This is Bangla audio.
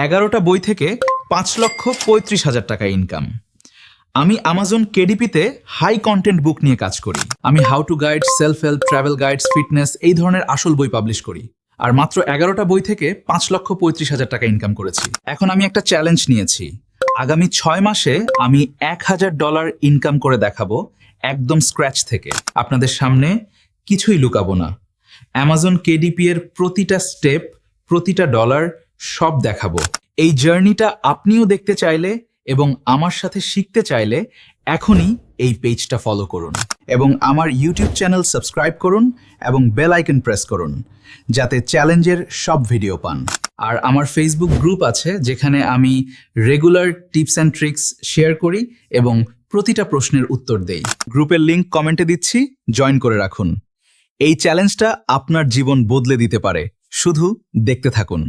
11টা বই থেকে 5,35,000 টাকা ইনকাম। আমি অ্যামাজন কেডিপিতে হাই কন্টেন্ট বুক নিয়ে কাজ করি। আমি how to guide, self help, travel guides, fitness এই ধরনের আসল বই পাবলিশ করি। আর মাত্র 11টা বই থেকে 5,35,000 টাকা ইনকাম করেছি। এখন আমি একটা চ্যালেঞ্জ নিয়েছি। আগামী 6 মাসে আমি $1,000 ইনকাম করে দেখাবো, একদম স্ক্র্যাচ থেকে। আপনাদের সামনে কিছুই লুকাবো না। অ্যামাজন কেডিপি এর প্রতিটা স্টেপ, প্রতিটা ডলার সব দেখাবো। এই জার্নিটা আপনিও দেখতে চাইলে এবং আমার সাথে শিখতে চাইলে এখনই এই পেজটা ফলো করুন এবং আমার ইউটিউব চ্যানেল সাবস্ক্রাইব করুন এবং বেল আইকন প্রেস করুন যাতে চ্যালেঞ্জের সব ভিডিও পান। আর আমার ফেসবুক গ্রুপ আছে যেখানে আমি regular tips and tricks share করি এবং প্রতিটা প্রশ্নের উত্তর দেই। গ্রুপের লিংক কমেন্টে দিচ্ছি, জয়েন করে রাখুন। এই চ্যালেঞ্জটা আপনার জীবন বদলে দিতে পারে, শুধু দেখতে থাকুন।